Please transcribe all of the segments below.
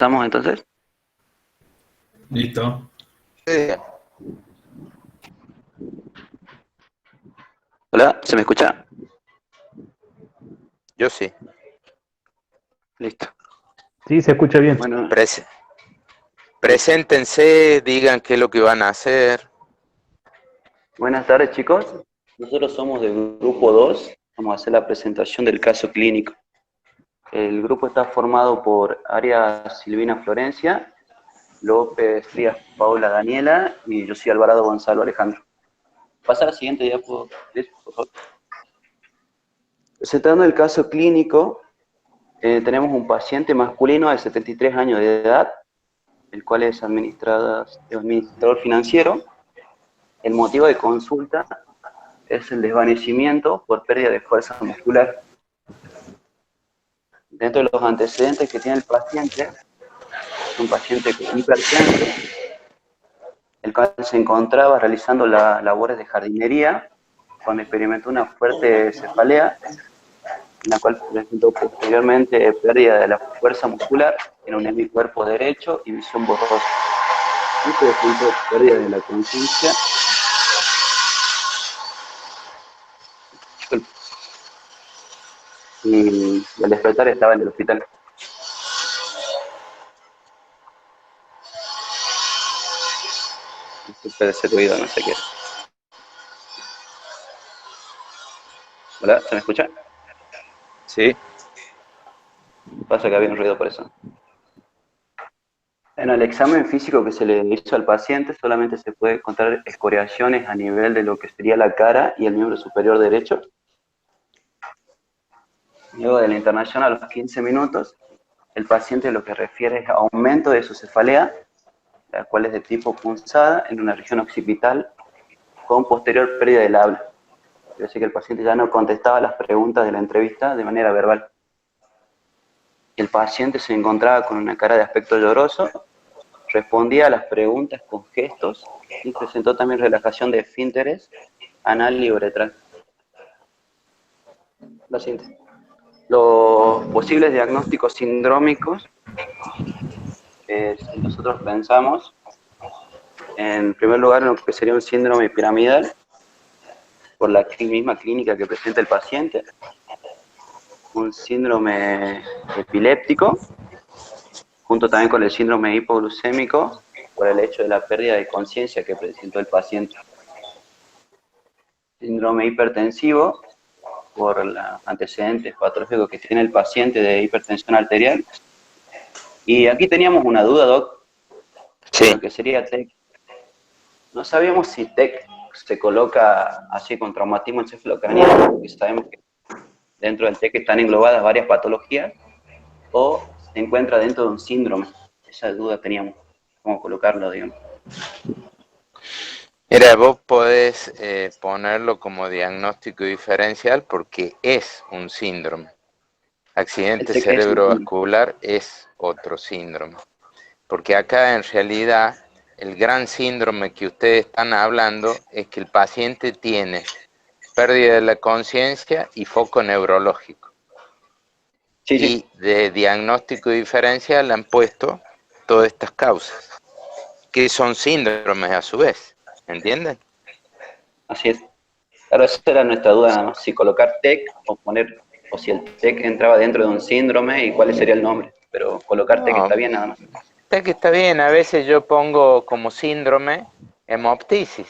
¿Estamos entonces? Listo. Sí, Hola, ¿se me escucha? yo sí. Listo. Sí, se escucha bien. Bueno, Prese- listo. preséntense, digan qué es lo que van a hacer. Buenas tardes, chicos. Nosotros somos del grupo 2. Vamos a hacer la presentación del caso clínico. El grupo está formado por Arias Silvina Florencia, López Frías Paula Daniela y yo soy Alvarado Gonzalo Alejandro. Pasa a la siguiente diapo, please, por favor. Presentando el caso clínico, tenemos un paciente masculino de 73 años de edad, el cual es administrador financiero. El motivo de consulta es el desvanecimiento por pérdida de fuerza muscular. Dentro de los antecedentes que tiene el paciente, es un paciente hipertenso, el cual se encontraba realizando las labores de jardinería cuando experimentó una fuerte cefalea, en la cual presentó posteriormente pérdida de la fuerza muscular, en un hemicuerpo derecho y visión borrosa. Y presentó pérdida de la conciencia. Y al despertar estaba en el hospital. Puede ser ruido, no sé qué. ¿Hola? ¿Se me escucha? Sí. Pasa que había un ruido por eso. En el examen físico que se le hizo al paciente solamente se puede encontrar escoriaciones a nivel de lo que sería la cara y el miembro superior derecho. Luego de la internación a los 15 minutos, el paciente lo que refiere es aumento de su cefalea, la cual es de tipo punzada en una región occipital con posterior pérdida del habla. Quiere decir que el paciente ya no contestaba las preguntas de la entrevista de manera verbal. El paciente se encontraba con una cara de aspecto lloroso, respondía a las preguntas con gestos y presentó también relajación de esfínteres anal y uretral. La siguiente. Los posibles diagnósticos sindrómicos, si nosotros pensamos, en primer lugar, en lo que sería un síndrome piramidal, por la misma clínica que presenta el paciente, un síndrome epiléptico, junto también con el síndrome hipoglucémico, por el hecho de la pérdida de conciencia que presentó el paciente. Síndrome hipertensivo, por los antecedentes patológicos que tiene el paciente de hipertensión arterial. Y aquí teníamos una duda, Doc, con Sí. lo que sería TEC. No sabíamos si TEC se coloca así con traumatismo encefalocraneal, porque sabemos que dentro del TEC están englobadas varias patologías, o se encuentra dentro de un síndrome. Esa duda teníamos, cómo colocarlo, digamos. Mira, vos podés ponerlo como diagnóstico diferencial porque es un síndrome. El Accidente TEC es un síndrome. cerebrovascular es otro síndrome. Porque acá en realidad el gran síndrome que ustedes están hablando es que el paciente tiene pérdida de la conciencia y foco neurológico. Sí, sí, Y de diagnóstico diferencial han puesto todas estas causas, que son síndromes a su vez, ¿entienden? así es. Claro, esa era nuestra duda nada más, si colocar TEC o poner, o si el TEC entraba dentro de un síndrome y cuál sería el nombre. Pero colocar TEC No, está bien nada más. está que está bien, a veces yo pongo como síndrome hemoptisis,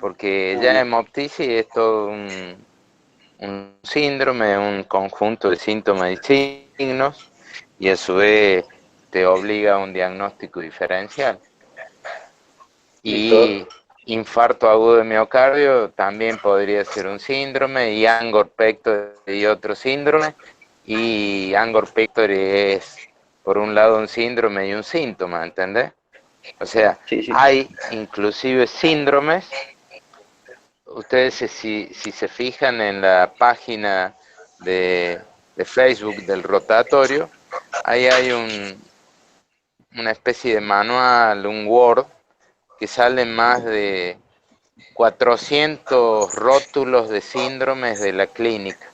porque Ah, ya bien. hemoptisis es todo un síndrome, un conjunto de síntomas y signos, y a su vez te obliga a un diagnóstico diferencial. Listo. Y infarto agudo de miocardio también podría ser un síndrome, y Angor pectori y otro síndrome, y Angor pectori es por un lado un síndrome y un síntoma, ¿entendés? O sea, Sí, sí. hay inclusive síndromes. Ustedes si se fijan en la página de Facebook del rotatorio, ahí hay una especie de manual, un Word, que salen más de 400 rótulos de síndromes de la clínica.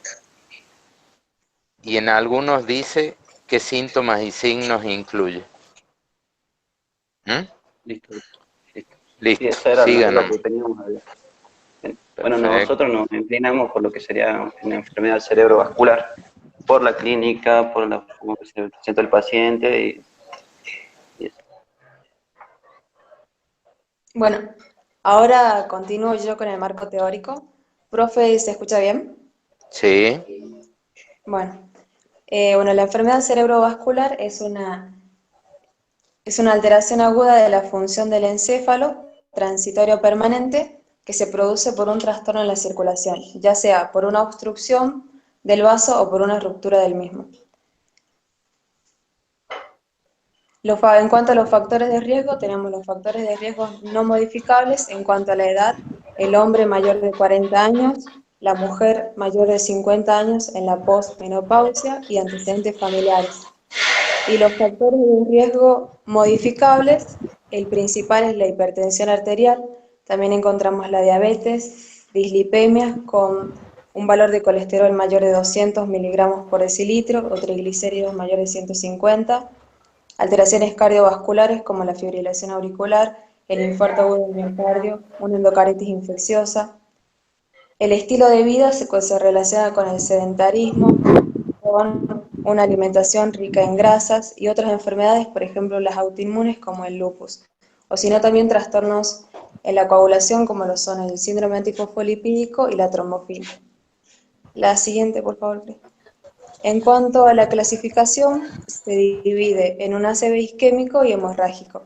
Y en algunos dice qué síntomas y signos incluye. ¿Mm? Listo, listo. Sí, Listo, eso era sigan lo nomás. que teníamos ahí. Bien. Bueno, Perfecto. nosotros nos inclinamos por lo que sería una enfermedad cerebrovascular, por la clínica, por cómo se presenta el paciente y eso. Bueno, ahora continúo yo con el marco teórico. Profe, ¿se escucha bien? Sí, Bueno, bueno, la enfermedad cerebrovascular es una alteración aguda de la función del encéfalo, transitorio o permanente, que se produce por un trastorno en la circulación, ya sea por una obstrucción del vaso o por una ruptura del mismo. En cuanto a los factores de riesgo, tenemos los factores de riesgo no modificables en cuanto a la edad, el hombre mayor de 40 años, la mujer mayor de 50 años en la posmenopausia y antecedentes familiares. Y los factores de riesgo modificables, el principal es la hipertensión arterial, también encontramos la diabetes, dislipemia con un valor de colesterol mayor de 200 miligramos por decilitro o triglicéridos mayor de 150, alteraciones cardiovasculares como la fibrilación auricular, el infarto agudo del miocardio, una endocardiosis infecciosa. El estilo de vida se relaciona con el sedentarismo, con una alimentación rica en grasas y otras enfermedades, por ejemplo las autoinmunes como el lupus, o si no también trastornos en la coagulación como lo son el síndrome antifosfolipídico y la trombofilia. La siguiente, por favor, Cris. En cuanto a la clasificación, se divide en un ACV isquémico y hemorrágico.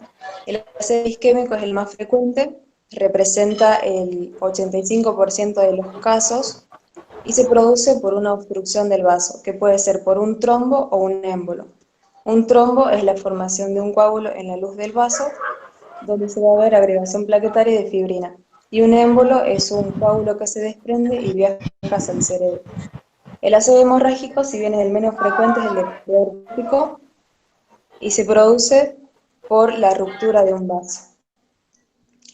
El ACV isquémico es el más frecuente, representa el 85% de los casos y se produce por una obstrucción del vaso, que puede ser por un trombo o un émbolo. Un trombo es la formación de un coágulo en la luz del vaso, donde se va a ver agregación plaquetaria y de fibrina. Y un émbolo es un coágulo que se desprende y viaja hacia el cerebro. El ácido hemorrágico, si bien es el menos frecuente, es el de peor típico y se produce por la ruptura de un vaso.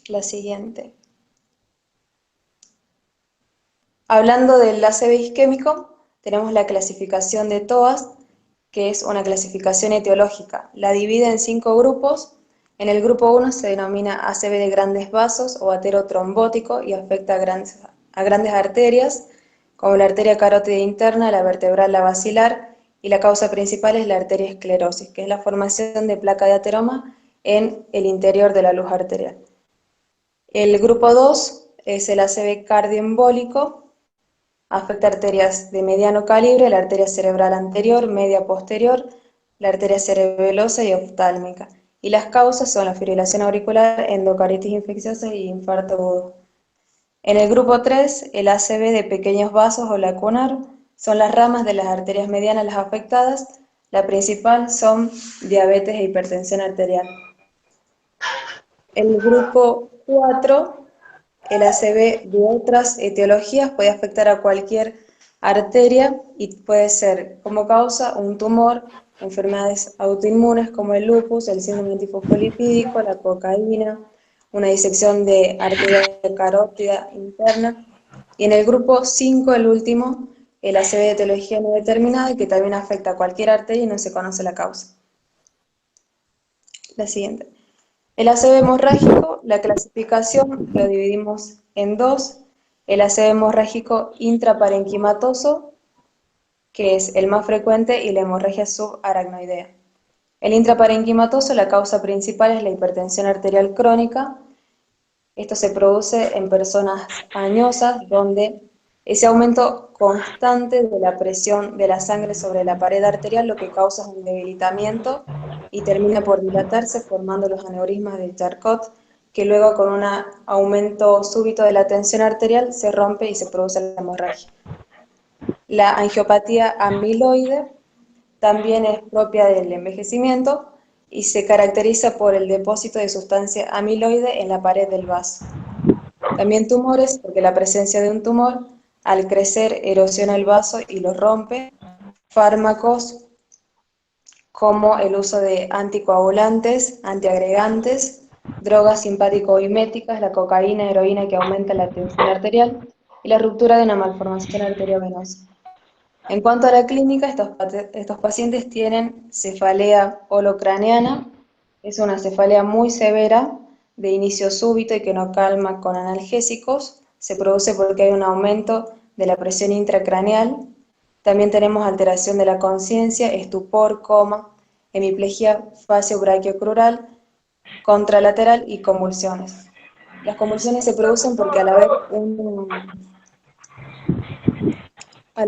La siguiente. Hablando del ACV isquémico, tenemos la clasificación de TOAS, que es una clasificación etiológica. La divide en 5 grupos. En el grupo 1 se denomina ACV de grandes vasos o aterotrombótico y afecta a grandes arterias, como la arteria carótida interna, la vertebral, la basilar, y la causa principal es la arteria esclerosis, que es la formación de placa de ateroma en el interior de la luz arterial. El grupo 2 es el ACV cardioembólico, afecta arterias de mediano calibre, la arteria cerebral anterior, media posterior, la arteria cerebelosa y oftálmica. Y las causas son la fibrilación auricular, endocardiosis infecciosa y infarto agudo. En el grupo 3, el ACV de pequeños vasos o lacunar, son las ramas de las arterias medianas las afectadas. La principal son diabetes e hipertensión arterial. El grupo 4, el ACV de otras etiologías, puede afectar a cualquier arteria y puede ser como causa un tumor, enfermedades autoinmunes como el lupus, el síndrome antifosfolipídico, la cocaína, una disección de arteria carótida interna. Y en el grupo 5, el último, el ACV de etiología no determinada, que también afecta a cualquier arteria y no se conoce la causa. La siguiente. El ACV hemorrágico, la clasificación lo dividimos en dos. El ACV hemorrágico intraparenquimatoso, que es el más frecuente, y la hemorragia subaracnoidea. El intraparenquimatoso, la causa principal es la hipertensión arterial crónica. Esto se produce en personas añosas, donde ese aumento constante de la presión de la sangre sobre la pared arterial lo que causa es un debilitamiento y termina por dilatarse formando los aneurismas de Charcot, que luego con un aumento súbito de la tensión arterial se rompe y se produce la hemorragia. La angiopatía amiloide también es propia del envejecimiento y se caracteriza por el depósito de sustancia amiloide en la pared del vaso. También tumores, porque la presencia de un tumor al crecer erosiona el vaso y lo rompe. Fármacos como el uso de anticoagulantes, antiagregantes, drogas simpático-miméticas, la cocaína, heroína que aumenta la tensión arterial y la ruptura de una malformación arteriovenosa. En cuanto a la clínica, estos pacientes tienen cefalea holocraneana, es una cefalea muy severa, de inicio súbito y que no calma con analgésicos, se produce porque hay un aumento de la presión intracraneal. También tenemos alteración de la conciencia, estupor, coma, hemiplegia facio-brachiocrural, contralateral y convulsiones. Las convulsiones se producen porque al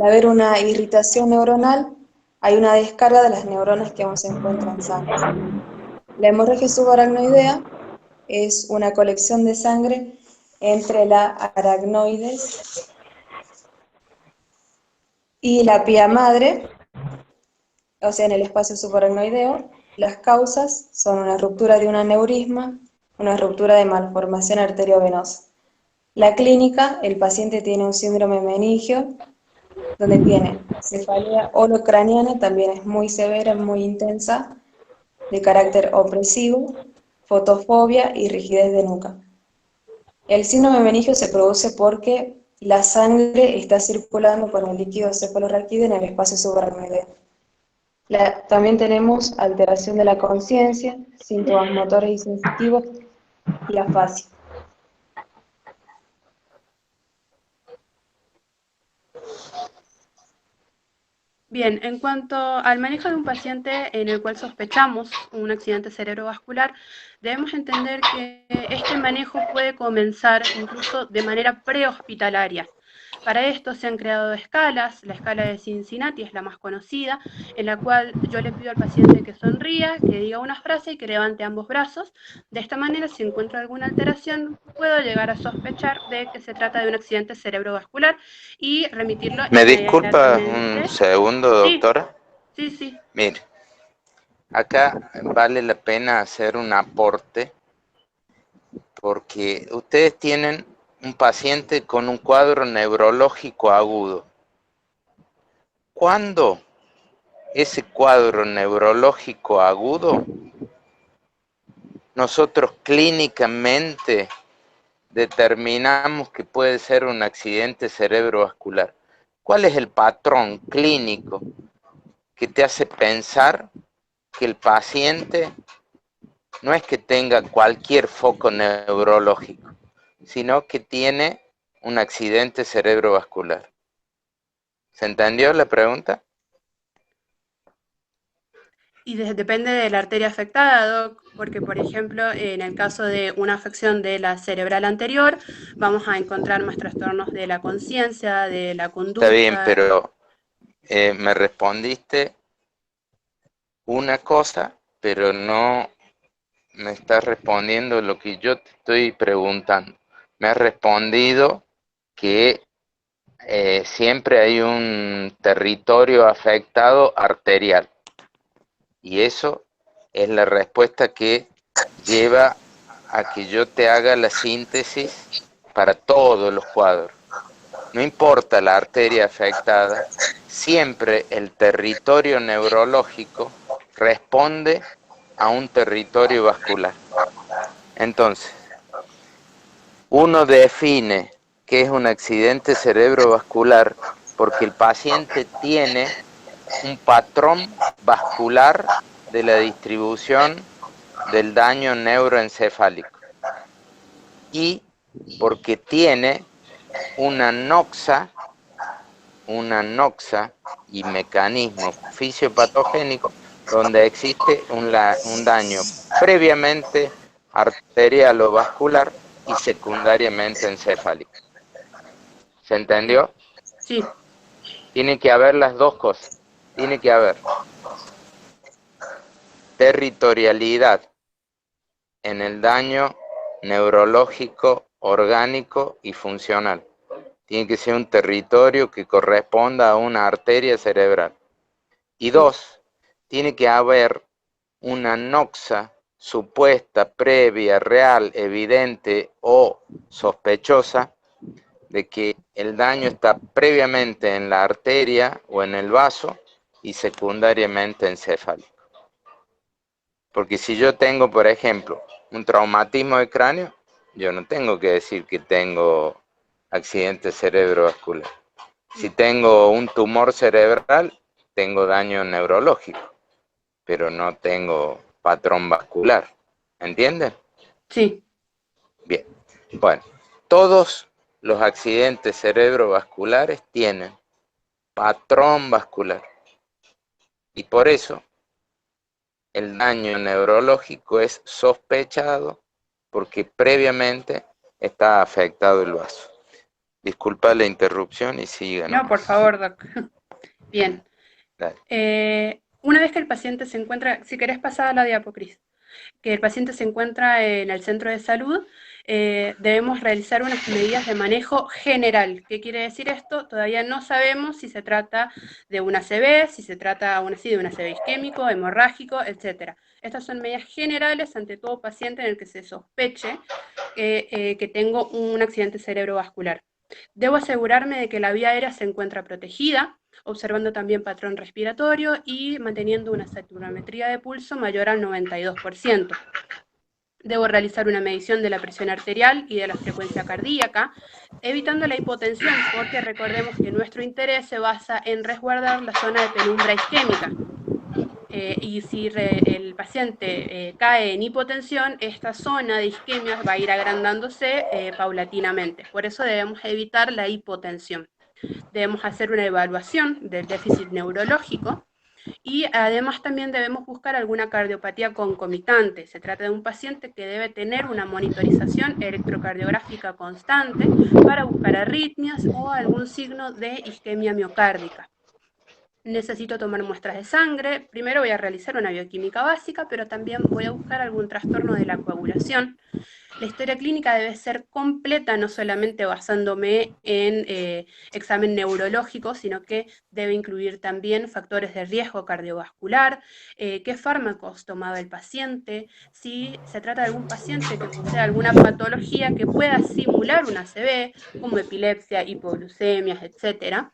haber una irritación neuronal, hay una descarga de las neuronas que aún se encuentran sanas. La hemorragia subaracnoidea es una colección de sangre entre la aracnoides y la pía madre, o sea, en el espacio subaracnoideo. Las causas son una ruptura de un aneurisma, una ruptura de malformación arteriovenosa. La clínica, el paciente tiene un síndrome meningio, donde tiene cefalea holocraniana, también es muy severa, muy intensa, de carácter opresivo, fotofobia y rigidez de nuca. El síndrome meningio se produce porque la sangre está circulando con el líquido cefalorraquídeo en el espacio subaracnoideo. También tenemos alteración de la conciencia, síntomas motores y sensitivos y afasia. Bien, en cuanto al manejo de un paciente en el cual sospechamos un accidente cerebrovascular, debemos entender que este manejo puede comenzar incluso de manera prehospitalaria. Para esto se han creado escalas, la escala de Cincinnati es la más conocida, en la cual yo le pido al paciente que sonría, que diga una frase y que levante ambos brazos. De esta manera, si encuentro alguna alteración, puedo llegar a sospechar de que se trata de un accidente cerebrovascular y remitirlo ¿Me disculpa un inmediatamente. segundo, Sí, doctora? sí, sí. Mire, acá vale la pena hacer un aporte porque ustedes tienen un paciente con un cuadro neurológico agudo. ¿Cuándo ese cuadro neurológico agudo nosotros clínicamente determinamos que puede ser un accidente cerebrovascular? ¿Cuál es el patrón clínico que te hace pensar que el paciente no es que tenga cualquier foco neurológico, sino que tiene un accidente cerebrovascular? ¿Se entendió la pregunta? Y depende de la arteria afectada, Doc, porque por ejemplo, en el caso de una afección de la cerebral anterior, vamos a encontrar más trastornos de la conciencia, de la Está bien, conducta. pero me respondiste una cosa, pero no me estás respondiendo lo que yo te estoy preguntando. Me has respondido que siempre hay un territorio afectado arterial. Y eso es la respuesta que lleva a que yo te haga la síntesis para todos los cuadros. No importa la arteria afectada, siempre el territorio neurológico responde a un territorio vascular. Entonces, uno define qué es un accidente cerebrovascular porque el paciente tiene un patrón vascular de la distribución del daño neuroencefálico y porque tiene una noxa y mecanismo fisiopatogénico donde existe un daño previamente arterial o vascular y secundariamente encefálico. ¿Se entendió? Sí, Tiene que haber las dos cosas. Tiene que haber territorialidad en el daño neurológico, orgánico y funcional. Tiene que ser un territorio que corresponda a una arteria cerebral. Y dos, tiene que haber una noxa supuesta, previa, real, evidente o sospechosa de que el daño está previamente en la arteria o en el vaso y secundariamente encefálico. Porque si yo tengo, por ejemplo, un traumatismo de cráneo, yo no tengo que decir que tengo accidente cerebrovascular. Si tengo un tumor cerebral, tengo daño neurológico, pero no tengo patrón vascular. ¿Entienden? Sí. Bien. Bueno, todos los accidentes cerebrovasculares tienen patrón vascular. Y por eso el daño neurológico es sospechado porque previamente está afectado el vaso. Disculpa la interrupción y siga. No, por favor, Doc. Bien. Dale. Una vez que el paciente se encuentra, si querés pasar a la diapo, Cris, que el paciente se encuentra en el centro de salud, debemos realizar unas medidas de manejo general. ¿Qué quiere decir esto? Todavía no sabemos si se trata de un ACV, si se trata aún así de un ACV isquémico, hemorrágico, etc. Estas son medidas generales ante todo paciente en el que se sospeche que tengo un accidente cerebrovascular. Debo asegurarme de que la vía aérea se encuentra protegida, observando también patrón respiratorio y manteniendo una saturametría de pulso mayor al 92%. Debo realizar una medición de la presión arterial y de la frecuencia cardíaca, evitando la hipotensión, porque recordemos que nuestro interés se basa en resguardar la zona de penumbra isquémica. Y si el paciente cae en hipotensión, esta zona de isquemia va a ir agrandándose paulatinamente. Por eso debemos evitar la hipotensión. Debemos hacer una evaluación del déficit neurológico y además también debemos buscar alguna cardiopatía concomitante. Se trata de un paciente que debe tener una monitorización electrocardiográfica constante para buscar arritmias o algún signo de isquemia miocárdica. Necesito tomar muestras de sangre. Primero voy a realizar una bioquímica básica, pero también voy a buscar algún trastorno de la coagulación. La historia clínica debe ser completa, no solamente basándome en examen neurológico, sino que debe incluir también factores de riesgo cardiovascular, qué fármacos tomaba el paciente, si se trata de algún paciente que posee alguna patología que pueda simular una ACV, como epilepsia, hipoglucemias, etc.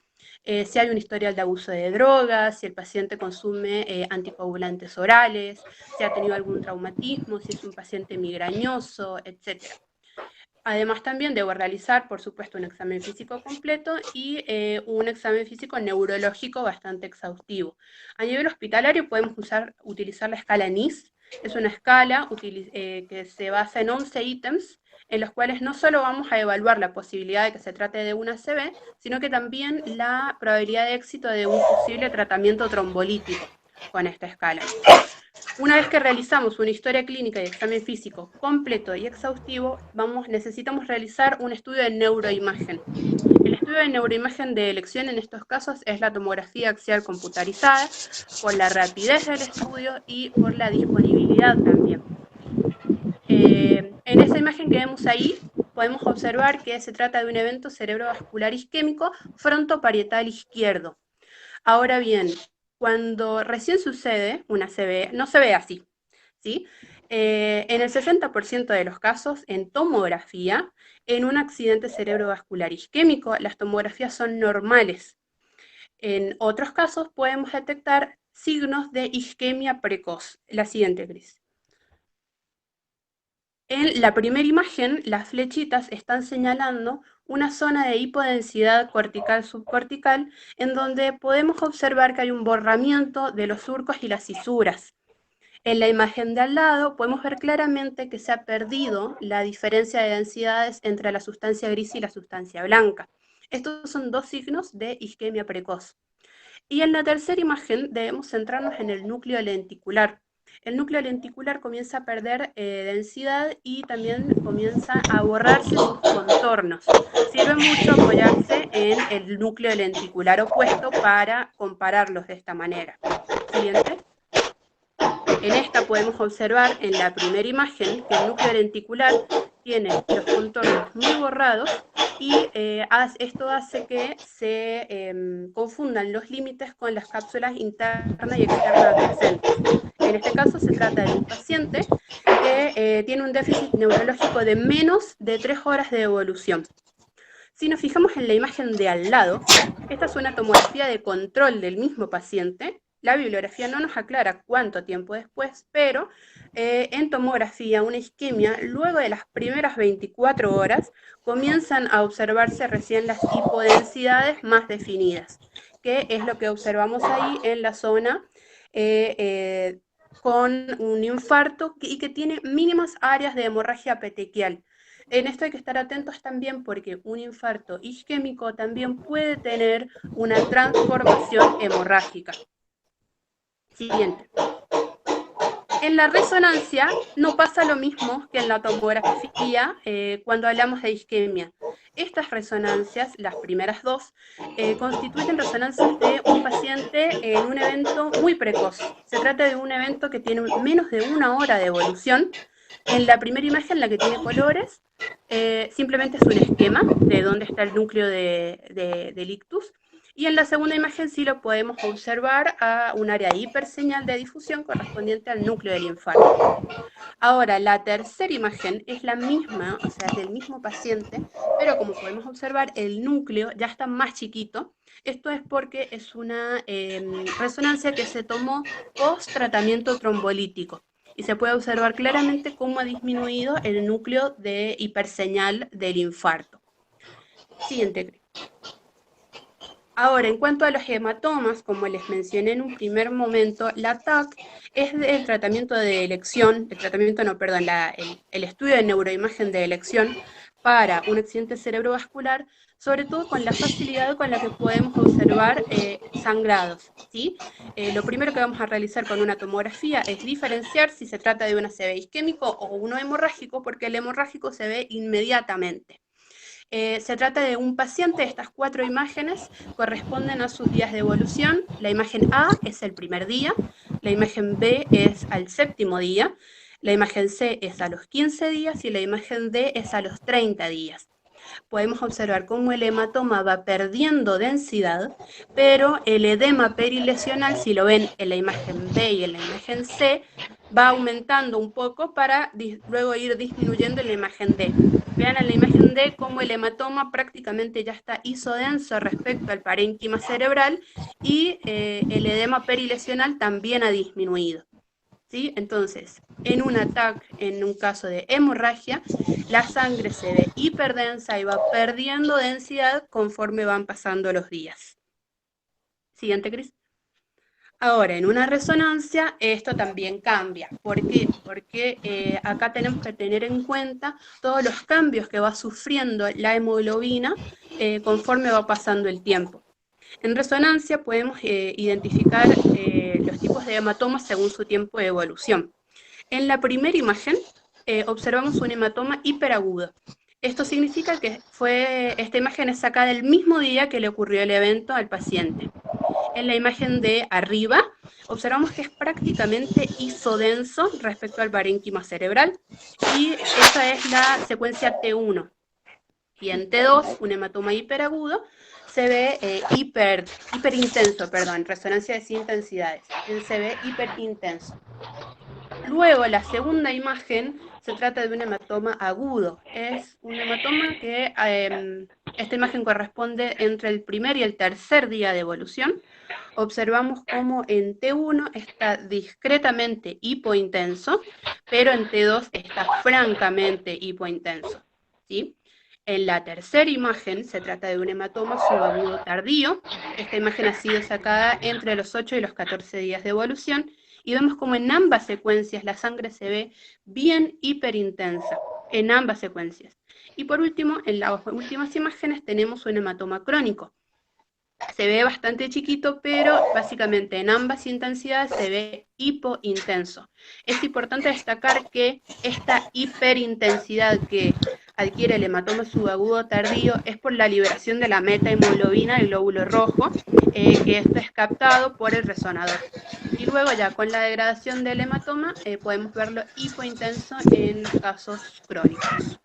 Si hay un historial de abuso de drogas, si el paciente consume anticoagulantes orales, si ha tenido algún traumatismo, si es un paciente migrañoso, etc. Además también debo realizar, por supuesto, un examen físico completo y un examen físico neurológico bastante exhaustivo. A nivel hospitalario podemos utilizar la escala NIS. Es una escala que se basa en 11 ítems, en los cuales no solo vamos a evaluar la posibilidad de que se trate de una ACV, sino que también la probabilidad de éxito de un posible tratamiento trombolítico con esta escala. Una vez que realizamos una historia clínica y examen físico completo y exhaustivo, necesitamos realizar un estudio de neuroimagen. El estudio de neuroimagen de elección en estos casos es la tomografía axial computarizada, por la rapidez del estudio y por la disponibilidad también. En esa imagen que vemos ahí, podemos observar que se trata de un evento cerebrovascular isquémico frontoparietal izquierdo. Ahora bien, cuando recién sucede una ACV, no se ve así, ¿sí? En el 60% de los casos, en tomografía, en un accidente cerebrovascular isquémico, las tomografías son normales. En otros casos podemos detectar signos de isquemia precoz. La siguiente, Cris. En la primera imagen, las flechitas están señalando una zona de hipodensidad cortical subcortical en donde podemos observar que hay un borramiento de los surcos y las fisuras. En la imagen de al lado podemos ver claramente que se ha perdido la diferencia de densidades entre la sustancia gris y la sustancia blanca. Estos son dos signos de isquemia precoz. Y en la tercera imagen debemos centrarnos en el núcleo lenticular. El núcleo lenticular comienza a perder densidad y también comienza a borrarse sus contornos. Sirve mucho apoyarse en el núcleo lenticular opuesto para compararlos de esta manera. Siguiente. En esta podemos observar en la primera imagen que el núcleo lenticular tiene los contornos muy borrados y esto hace que se confundan los límites con las cápsulas internas y externas adyacentes. En este caso se trata de un paciente que tiene un déficit neurológico de menos de 3 horas de evolución. Si nos fijamos en la imagen de al lado, esta es una tomografía de control del mismo paciente. La bibliografía no nos aclara cuánto tiempo después, pero en tomografía, una isquemia, luego de las primeras 24 horas, comienzan a observarse recién las hipodensidades más definidas, que es lo que observamos ahí en la zona con un infarto y que tiene mínimas áreas de hemorragia petequial. En esto hay que estar atentos también porque un infarto isquémico también puede tener una transformación hemorrágica. Siguiente. En la resonancia no pasa lo mismo que en la tomografía cuando hablamos de isquemia. Estas resonancias, las primeras dos, constituyen resonancias de un paciente en un evento muy precoz. Se trata de un evento que tiene menos de 1 hora de evolución. En la primera imagen, la que tiene colores, simplemente es un esquema de dónde está el núcleo del ictus. Y en la segunda imagen sí lo podemos observar a un área hiperseñal de difusión correspondiente al núcleo del infarto. Ahora, la tercera imagen es la misma, o sea, es del mismo paciente, pero como podemos observar, el núcleo ya está más chiquito. Esto es porque es una resonancia que se tomó post tratamiento trombolítico. Y se puede observar claramente cómo ha disminuido el núcleo de hiperseñal del infarto. Siguiente. Ahora, en cuanto a los hematomas, como les mencioné en un primer momento, la TAC es el tratamiento de elección, el estudio de neuroimagen de elección para un accidente cerebrovascular, sobre todo con la facilidad con la que podemos observar sangrados, ¿sí? Lo primero que vamos a realizar con una tomografía es diferenciar si se trata de un ACV isquémico o uno hemorrágico, porque el hemorrágico se ve inmediatamente. Se trata de un paciente. Estas 4 imágenes corresponden a sus días de evolución. La imagen A es el primer día, la imagen B es al 7º día, la imagen C es a los 15 días y la imagen D es a los 30 días. Podemos observar cómo el hematoma va perdiendo densidad, pero el edema perilesional, si lo ven en la imagen B y en la imagen C, va aumentando un poco para luego ir disminuyendo en la imagen D. Vean en la imagen D cómo el hematoma prácticamente ya está isodenso respecto al parénquima cerebral y el edema perilesional también ha disminuido. ¿Sí? Entonces, en un ataque, en un caso de hemorragia, la sangre se ve hiperdensa y va perdiendo densidad conforme van pasando los días. Siguiente, Cris. Ahora, en una resonancia, esto también cambia. ¿Por qué? Porque acá tenemos que tener en cuenta todos los cambios que va sufriendo la hemoglobina conforme va pasando el tiempo. En resonancia podemos identificar los tipos de hematomas según su tiempo de evolución. En la primera imagen observamos un hematoma hiperagudo. Esto significa que esta imagen es sacada el mismo día que le ocurrió el evento al paciente. En la imagen de arriba observamos que es prácticamente isodenso respecto al parénquima cerebral y esa es la secuencia T1. Y en T2, un hematoma hiperagudo, se ve hiperintenso, resonancia de 100 intensidades, se ve hiperintenso. Luego, la segunda imagen se trata de un hematoma agudo. Es un hematoma que, esta imagen corresponde entre el primer y el tercer día de evolución. Observamos cómo en T1 está discretamente hipointenso, pero en T2 está francamente hipointenso, ¿sí? En la tercera imagen se trata de un hematoma subagudo tardío. Esta imagen ha sido sacada entre los 8 y los 14 días de evolución y vemos como en ambas secuencias la sangre se ve bien hiperintensa, en ambas secuencias. Y por último, en las últimas imágenes tenemos un hematoma crónico. Se ve bastante chiquito, pero básicamente en ambas intensidades se ve hipointenso. Es importante destacar que esta hiperintensidad que adquiere el hematoma subagudo tardío es por la liberación de la metahemoglobina del glóbulo rojo, que esto es captado por el resonador. Y luego ya con la degradación del hematoma podemos verlo hipointenso en casos crónicos.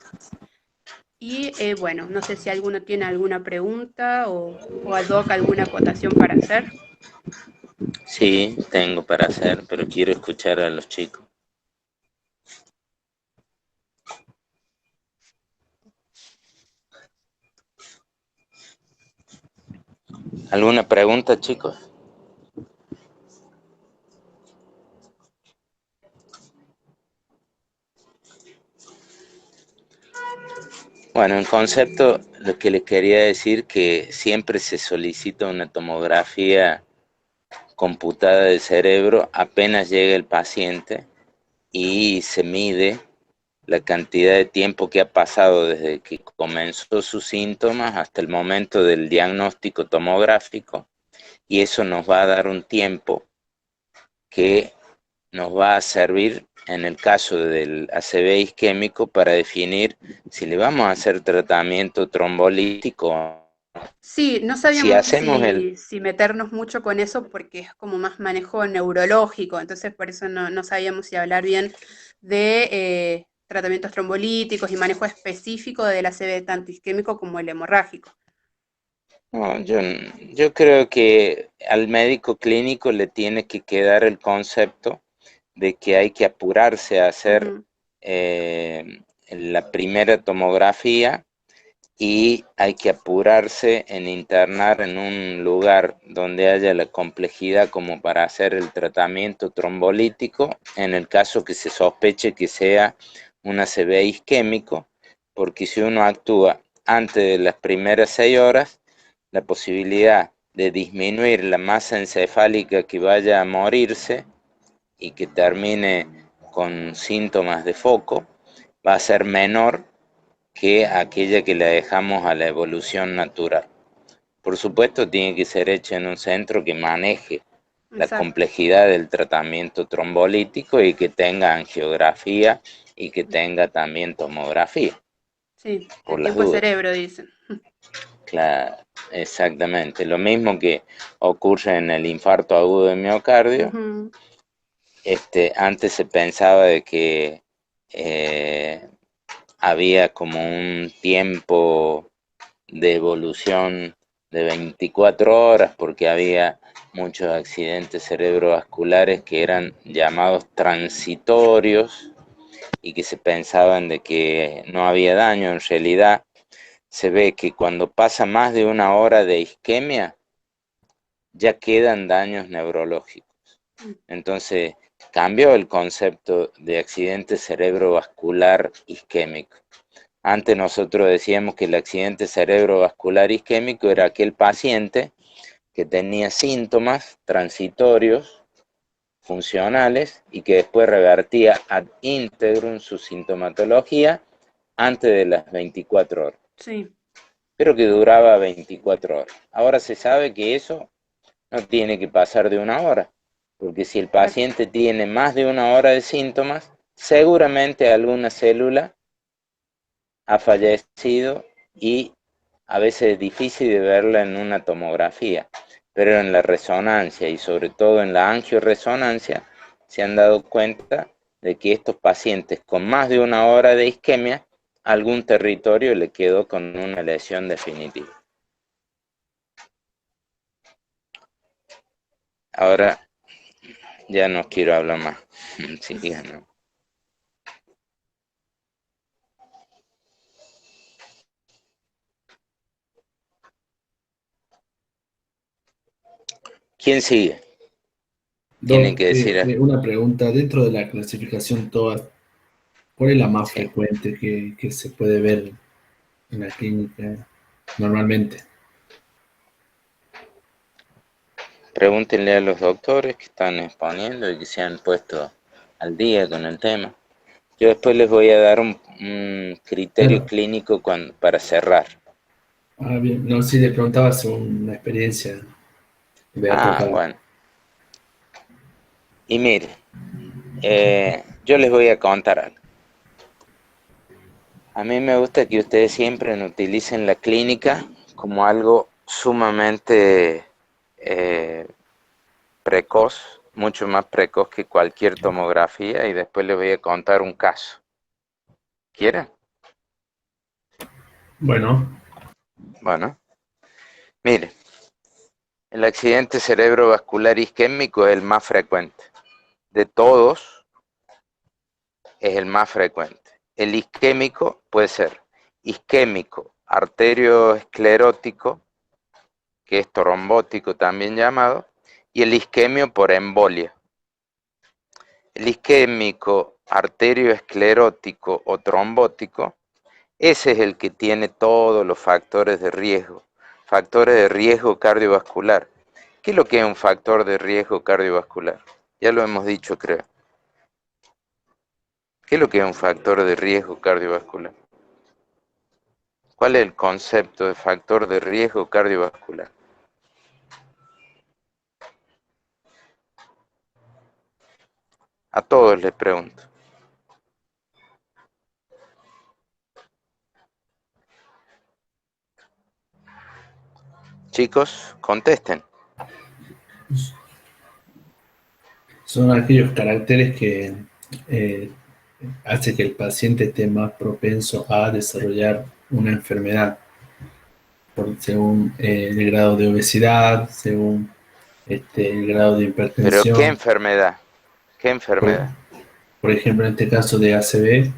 Y bueno, no sé si alguno tiene alguna pregunta o ad hoc alguna acotación para hacer. Sí, tengo para hacer, pero quiero escuchar a los chicos. ¿Alguna pregunta, chicos? Bueno, en concepto, lo que les quería decir que siempre se solicita una tomografía computada del cerebro apenas llega el paciente y se mide la cantidad de tiempo que ha pasado desde que comenzó sus síntomas hasta el momento del diagnóstico tomográfico, y eso nos va a dar un tiempo que nos va a servir en el caso del ACV isquémico para definir si le vamos a hacer tratamiento trombolítico. Sí, no Si sabíamos hacemos el... si meternos mucho con eso porque es como más manejo neurológico, entonces por eso no sabíamos si hablar bien de tratamientos trombolíticos y manejo específico del ACV tanto isquémico como el hemorrágico. No, yo creo que al médico clínico le tiene que quedar el concepto de que hay que apurarse a hacer Ujú. La primera tomografía y hay que apurarse en internar en un lugar donde haya la complejidad como para hacer el tratamiento trombolítico, en el caso que se sospeche que sea un ACV isquémico, porque si uno actúa antes de las primeras 6 horas, la posibilidad de disminuir la masa encefálica que vaya a morirse y que termine con síntomas de foco va a ser menor que aquella que la dejamos a la evolución natural. Por supuesto, tiene que ser hecha en un centro que maneje la Exacto. complejidad del tratamiento trombolítico y que tenga angiografía y que tenga también tomografía, Sí, por en las tiempo de dudas. cerebro, dicen. Claro, exactamente. Lo mismo que ocurre en el infarto agudo de miocardio. Ujú. Antes se pensaba de que eh, había como un tiempo de evolución de 24 horas porque había muchos accidentes cerebrovasculares que eran llamados transitorios y que se pensaban de que no había daño. En realidad se ve que cuando pasa más de una hora de isquemia ya quedan daños neurológicos. Entonces cambió el concepto de accidente cerebrovascular isquémico. Antes nosotros decíamos que el accidente cerebrovascular isquémico era aquel paciente que tenía síntomas transitorios, funcionales, y que después revertía ad integrum su sintomatología antes de las 24 horas, Sí, pero que duraba 24 horas. Ahora se sabe que eso no tiene que pasar de una hora, porque si el claro. paciente tiene más de una hora de síntomas, seguramente alguna célula ha fallecido y a veces es difícil de verla en una tomografía, pero en la resonancia y sobre todo en la angioresonancia se han dado cuenta de que estos pacientes con más de una hora de isquemia, algún territorio le quedó con una lesión definitiva. Ahora ya no quiero hablar más. Sigan, ¿no? ¿Quién sigue? Tienen Doc, que decir algo. una pregunta. Dentro de la clasificación TOA, ¿cuál es la más Sí. frecuente que se puede ver en la clínica normalmente? Pregúntenle a los doctores que están exponiendo y que se han puesto al día con el tema. Yo después les voy a dar un criterio Claro. clínico para cerrar. Ah, bien. No, si le preguntaba sobre una experiencia que me ha Ah, tocado. bueno. Y mire, yo les voy a contar algo. A mí me gusta que ustedes siempre utilicen la clínica como algo sumamente eh, precoz, mucho más precoz que cualquier tomografía, y después les voy a contar un caso. ¿Quieren? Bueno, Bueno, mire, el accidente cerebrovascular isquémico es el más frecuente. De todos, es el más frecuente. El isquémico puede ser isquémico arterioesclerótico, que es trombótico también llamado, y el isquemio por embolia. El isquémico arterioesclerótico o trombótico Ese es el que tiene todos los factores de riesgo cardiovascular. ¿Qué es lo que es un factor de riesgo cardiovascular? Ya lo hemos dicho, creo. ¿Qué es lo que es un factor de riesgo cardiovascular? ¿Cuál es el concepto de factor de riesgo cardiovascular? A todos les pregunto. Chicos, contesten. Son aquellos caracteres que eh, hace que el paciente esté más propenso a desarrollar una enfermedad, según el grado de obesidad, según el grado de Pero ¿qué hipertensión. enfermedad? ¿Qué Por, enfermedad? por ejemplo, en este caso de ACV,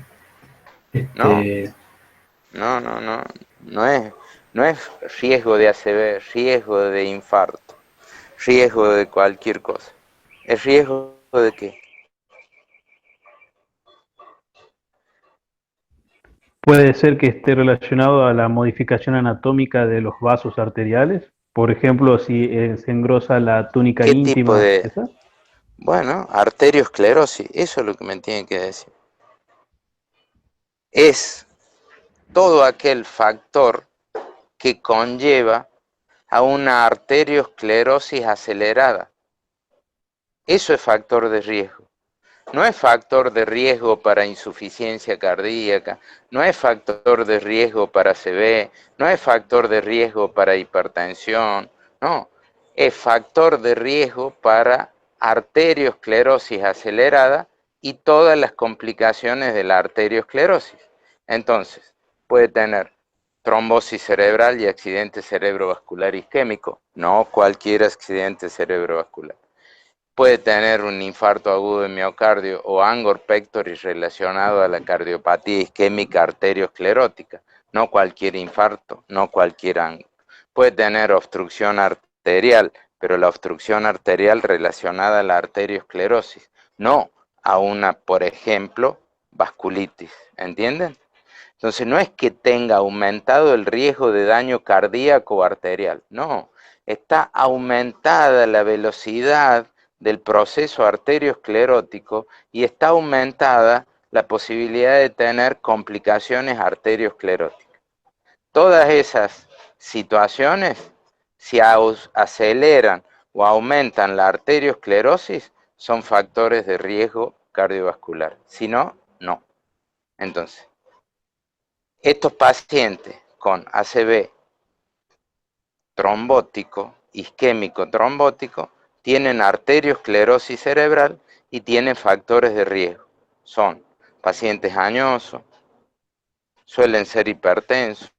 No, no es riesgo de ACV, riesgo de infarto, riesgo de cualquier cosa. ¿Es riesgo de qué? Puede ser que esté relacionado a la modificación anatómica de los vasos arteriales. Por ejemplo, si se engrosa la túnica ¿Qué tipo íntima, de...? ¿esa? Bueno, arteriosclerosis, eso es lo que me tienen que decir. Es todo aquel factor que conlleva a una arteriosclerosis acelerada. Eso es factor de riesgo. No es factor de riesgo para insuficiencia cardíaca, no es factor de riesgo para ACV, no es factor de riesgo para hipertensión, no, es factor de riesgo para arteriosclerosis acelerada y todas las complicaciones de la arteriosclerosis. Entonces, puede tener trombosis cerebral y accidente cerebrovascular isquémico, no cualquier accidente cerebrovascular. Puede tener un infarto agudo de miocardio o angor pectoris relacionado a la cardiopatía isquémica arteriosclerótica, no cualquier infarto, no cualquier angor. Puede tener obstrucción arterial, pero la obstrucción arterial relacionada a la arteriosclerosis, no a una, por ejemplo, vasculitis, ¿entienden? Entonces no es que tenga aumentado el riesgo de daño cardíaco o arterial, no, está aumentada la velocidad del proceso arteriosclerótico y está aumentada la posibilidad de tener complicaciones arterioscleróticas. Todas esas situaciones, si aceleran o aumentan la arteriosclerosis, son factores de riesgo cardiovascular. Si no, no. Entonces, estos pacientes con ACV trombótico, isquémico trombótico, tienen arteriosclerosis cerebral y tienen factores de riesgo. Son pacientes añosos, suelen ser hipertensos,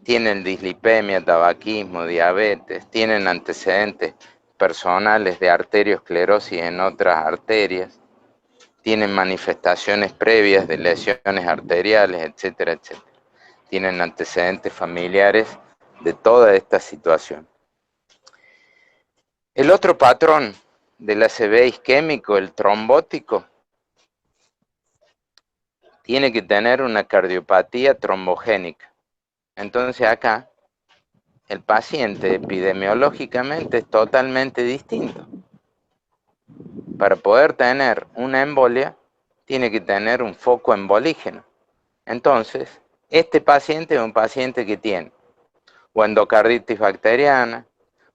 tienen dislipemia, tabaquismo, diabetes, tienen antecedentes personales de arteriosclerosis en otras arterias, tienen manifestaciones previas de lesiones arteriales, etcétera, etcétera. Tienen antecedentes familiares de toda esta situación. El otro patrón del ACV isquémico, el trombótico, tiene que tener una cardiopatía trombogénica. Entonces acá, el paciente epidemiológicamente es totalmente distinto. Para poder tener una embolia, tiene que tener un foco embolígeno. Entonces, este paciente es un paciente que tiene o endocarditis bacteriana,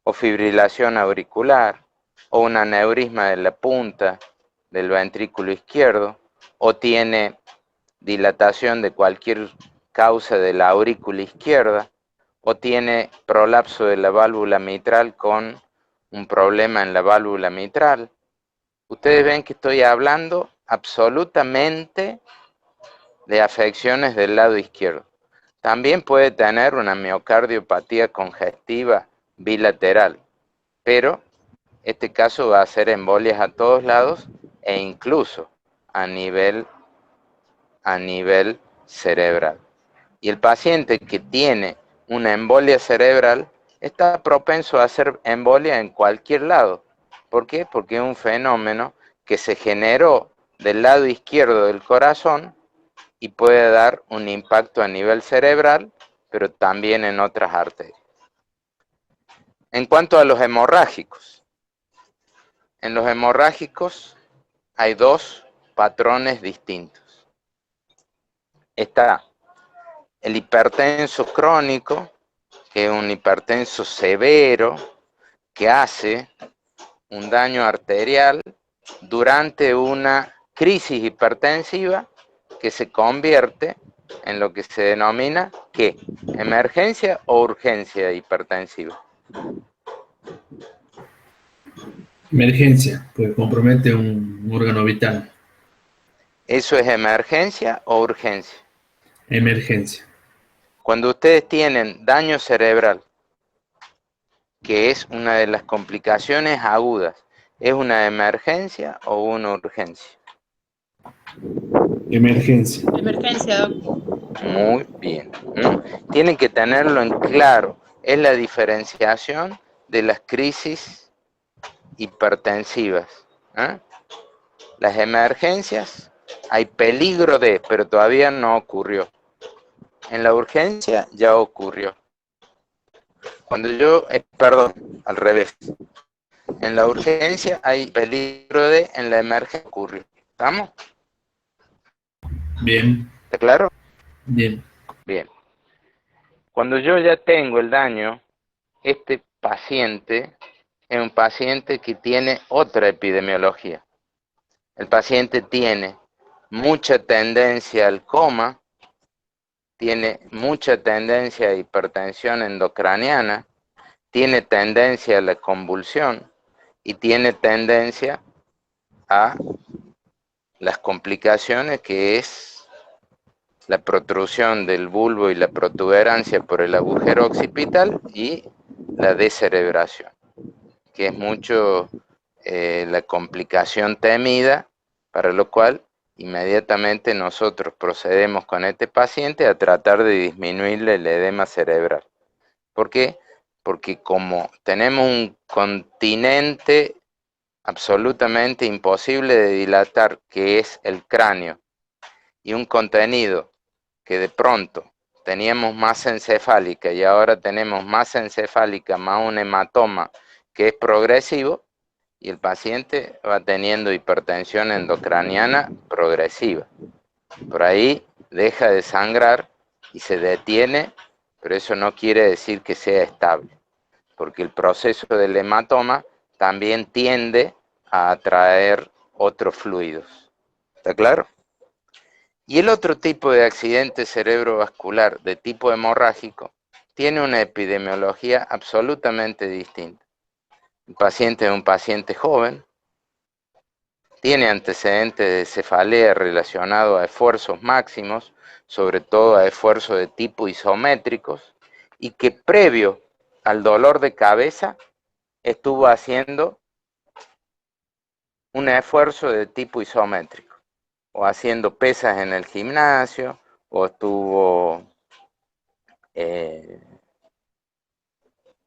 o fibrilación auricular, o un aneurisma de la punta del ventrículo izquierdo, o tiene dilatación de cualquier causa de la aurícula izquierda, o tiene prolapso de la válvula mitral con un problema en la válvula mitral. Ustedes ven que estoy hablando absolutamente de afecciones del lado izquierdo. También puede tener una miocardiopatía congestiva bilateral, pero este caso va a ser embolias a todos lados e incluso a nivel cerebral. Y el paciente que tiene una embolia cerebral está propenso a hacer embolia en cualquier lado. ¿Por qué? Porque es un fenómeno que se generó del lado izquierdo del corazón y puede dar un impacto a nivel cerebral, pero también en otras arterias. En cuanto a los hemorrágicos, en los hemorrágicos hay dos patrones distintos. Está el hipertenso crónico, que es un hipertenso severo, que hace un daño arterial durante una crisis hipertensiva que se convierte en lo que se denomina, ¿qué? ¿Emergencia o urgencia hipertensiva? Emergencia, porque compromete un órgano vital. ¿Eso es emergencia o urgencia? Emergencia. Cuando ustedes tienen daño cerebral, que es una de las complicaciones agudas, ¿es una emergencia o una urgencia? Emergencia. Emergencia, doc. Muy bien. Tienen que tenerlo en claro. Es la diferenciación de las crisis hipertensivas. ¿Eh? Las emergencias, hay peligro de, pero todavía no ocurrió. En la urgencia ya ocurrió. Cuando yo, perdón, al revés. En la urgencia hay peligro de, en la emergencia ocurrió. ¿Estamos? Bien. ¿Está claro? Bien. Bien. Cuando yo ya tengo el daño, este paciente es un paciente que tiene otra epidemiología. El paciente tiene mucha tendencia al coma, tiene mucha tendencia a hipertensión endocraniana, tiene tendencia a la convulsión y tiene tendencia a las complicaciones que es la protrusión del bulbo y la protuberancia por el agujero occipital y la descerebración, que es mucho la complicación temida, para lo cual inmediatamente nosotros procedemos con este paciente a tratar de disminuirle el edema cerebral. ¿Por qué? Porque como tenemos un continente absolutamente imposible de dilatar, que es el cráneo, y un contenido que de pronto teníamos masa encefálica y ahora tenemos masa encefálica más un hematoma que es progresivo, y el paciente va teniendo hipertensión endocraniana progresiva. Por ahí deja de sangrar y se detiene, pero eso no quiere decir que sea estable, porque el proceso del hematoma también tiende a atraer otros fluidos. ¿Está claro? Y el otro tipo de accidente cerebrovascular de tipo hemorrágico tiene una epidemiología absolutamente distinta. El paciente es un paciente joven, tiene antecedentes de cefalea relacionados a esfuerzos máximos, sobre todo a esfuerzos de tipo isométricos, y que previo al dolor de cabeza estuvo haciendo un esfuerzo de tipo isométrico, o haciendo pesas en el gimnasio, o estuvo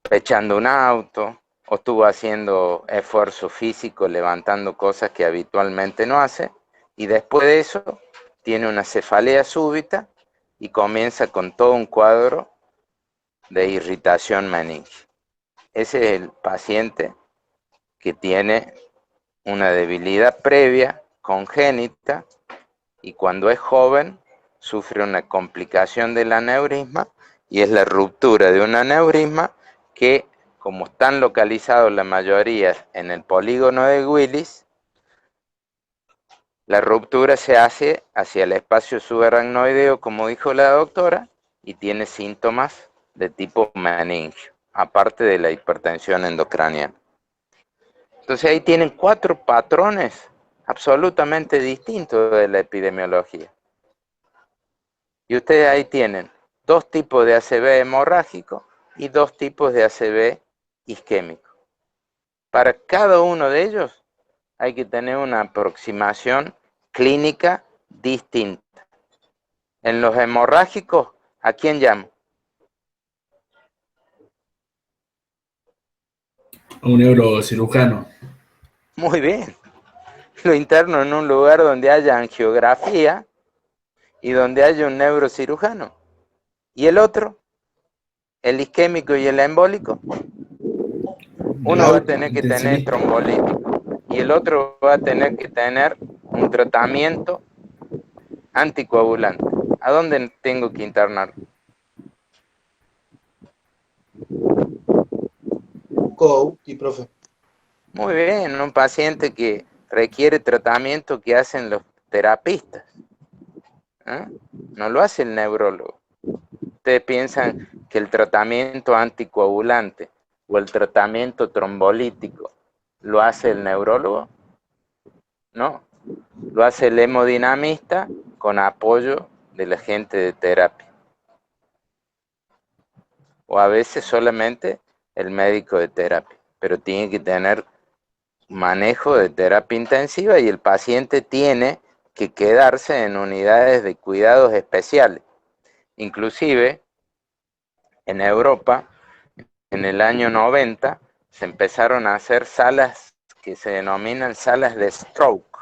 pechando un auto, o estuvo haciendo esfuerzo físico, levantando cosas que habitualmente no hace, y después de eso tiene una cefalea súbita y comienza con todo un cuadro de irritación meningia. Ese es el paciente que tiene una debilidad previa, congénita, y cuando es joven sufre una complicación del aneurisma, y es la ruptura de un aneurisma que, como están localizados la mayoría en el polígono de Willis, la ruptura se hace hacia el espacio subaracnoideo, como dijo la doctora, y tiene síntomas de tipo meningio, aparte de la hipertensión endocraniana. Entonces ahí tienen 4 patrones absolutamente distintos de la epidemiología. Y ustedes ahí tienen 2 tipos de ACV hemorrágico y 2 tipos de ACV isquémico. Para cada uno de ellos hay que tener una aproximación clínica distinta. En los hemorrágicos, ¿a quién llamo? A un neurocirujano. Muy bien. Lo interno en un lugar donde haya angiografía y donde haya un neurocirujano. ¿Y el otro? El isquémico y el embólico. Uno va a tener que tener Intensivista. trombolítico y el otro va a tener que tener un tratamiento anticoagulante. ¿A dónde tengo que internar? COUT y profe. Muy bien, un paciente que requiere tratamiento que hacen los terapistas. ¿Eh? No lo hace el neurólogo. Ustedes piensan que el tratamiento anticoagulante o el tratamiento trombolítico lo hace el neurólogo. No, lo hace el hemodinamista con apoyo de la gente de terapia. O a veces solamente el médico de terapia, pero tiene que tener manejo de terapia intensiva y el paciente tiene que quedarse en unidades de cuidados especiales. Inclusive en Europa, en el año 90, se empezaron a hacer salas que se denominan salas de stroke.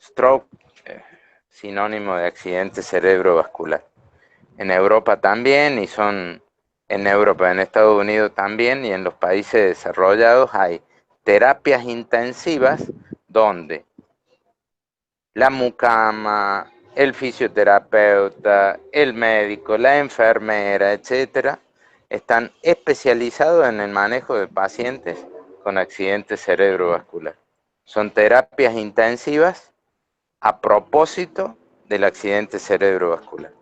Stroke, sinónimo de accidente cerebrovascular. En Europa también, y son en Europa, en Estados Unidos también, y en los países desarrollados hay terapias intensivas donde la mucama, el fisioterapeuta, el médico, la enfermera, etcétera, están especializados en el manejo de pacientes con accidente cerebrovascular. Son terapias intensivas a propósito del accidente cerebrovascular.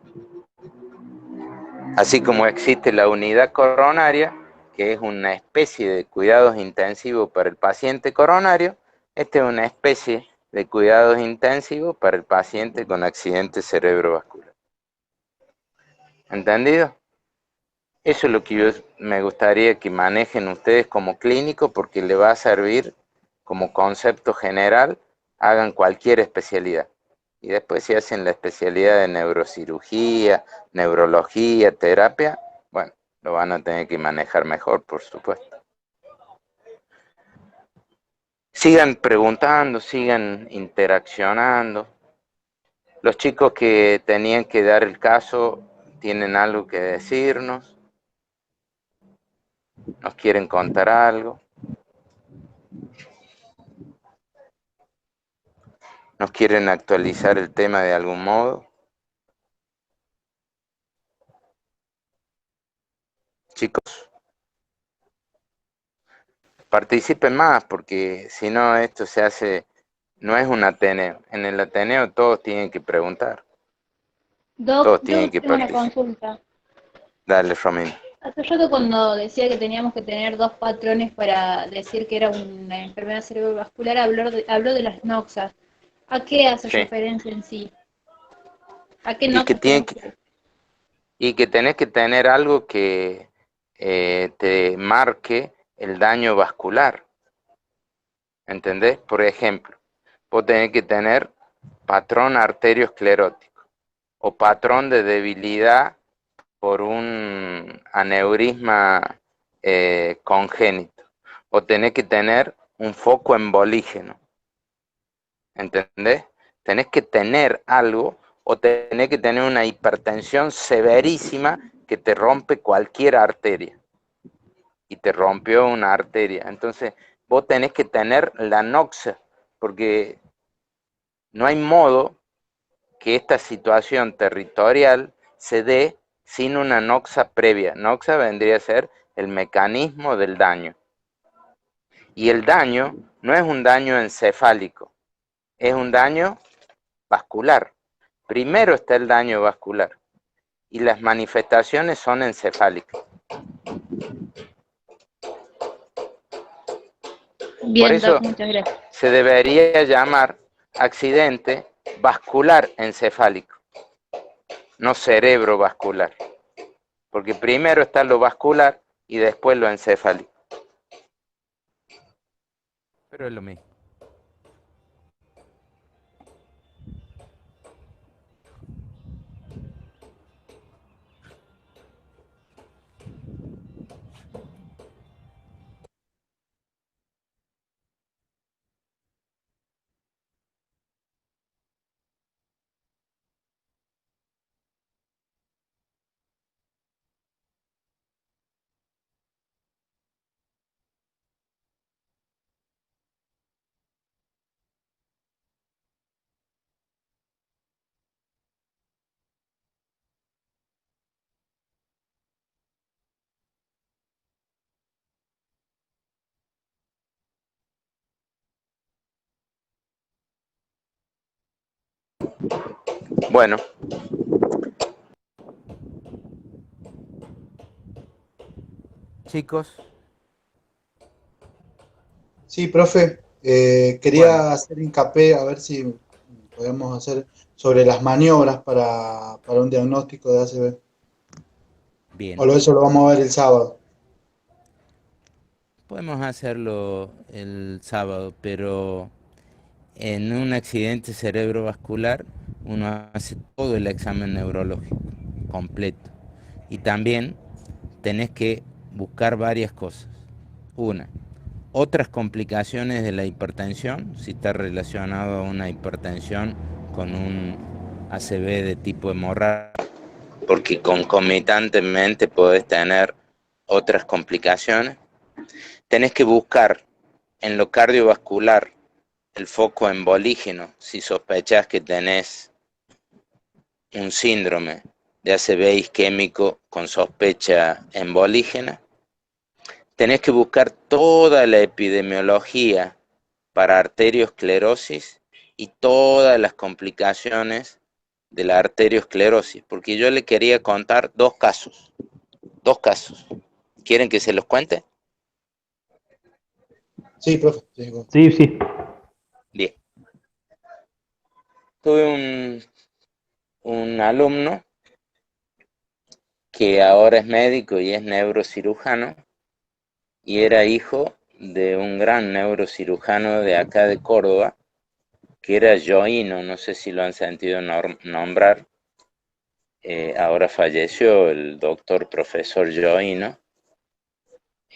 Así como existe la unidad coronaria, que es una especie de cuidados intensivos para el paciente coronario, esta es una especie de cuidados intensivos para el paciente con accidente cerebrovascular. ¿Entendido? Eso es lo que yo me gustaría que manejen ustedes como clínico, porque le va a servir como concepto general, hagan cualquier especialidad. Y después si hacen la especialidad de neurocirugía, neurología, terapia, bueno, lo van a tener que manejar mejor, por supuesto. Sigan preguntando, sigan interaccionando. Los chicos que tenían que dar el caso tienen algo que decirnos, nos quieren contar algo, nos quieren actualizar el tema de algún modo. Chicos, participen más, porque si no esto se hace, no es un Ateneo. En el Ateneo todos tienen que preguntar, Doc, todos yo tienen que tengo una participar. consulta. Dale, Romina. Hace rato cuando decía que teníamos que tener dos patrones para decir que era una enfermedad cerebrovascular, habló de las noxas. ¿A qué hace Sí. referencia en sí? ¿A qué Y que noxas tienen tenemos que, que...? y que tenés que tener algo que te marque el daño vascular. ¿Entendés? Por ejemplo, vos tenés que tener patrón arteriosclerótico o patrón de debilidad por un aneurisma congénito, o tenés que tener un foco embolígeno, ¿entendés? Tenés que tener algo, o tenés que tener una hipertensión severísima que te rompe cualquier arteria, y te rompió una arteria. Entonces, vos tenés que tener la noxa, porque no hay modo que esta situación territorial se dé sin una noxa previa. Noxa vendría a ser el mecanismo del daño. Y el daño no es un daño encefálico, es un daño vascular. Primero está el daño vascular y las manifestaciones son encefálicas. Por Bien, Doc, eso muchas gracias. se debería llamar accidente vascular encefálico, no cerebrovascular. Porque primero está lo vascular y después lo encefálico. Pero es lo mismo. Bueno, chicos, Sí, profe, bueno, quería hacer hincapié a ver si podemos hacer sobre las maniobras para un diagnóstico de ACV. bien. O eso lo vamos a ver el sábado. Podemos hacerlo el sábado, pero en un accidente cerebrovascular uno hace todo el examen neurológico completo. Y también tenés que buscar varias cosas. Una, otras complicaciones de la hipertensión, si está relacionado a una hipertensión con un ACV de tipo hemorrágico, porque concomitantemente podés tener otras complicaciones. Tenés que buscar en lo cardiovascular el foco embolígeno, si sospechás que tenés un síndrome de ACV isquémico con sospecha embolígena. Tenés que buscar toda la epidemiología para arteriosclerosis y todas las complicaciones de la arteriosclerosis, porque yo le quería contar dos casos. ¿Quieren que se los cuente? Sí, profe. Sí, Sí, sí. Bien. Tuve un alumno que ahora es médico y es neurocirujano, y era hijo de un gran neurocirujano de acá de Córdoba, que era Joino, no sé si lo han sentido nombrar. Ahora falleció el doctor profesor Joino.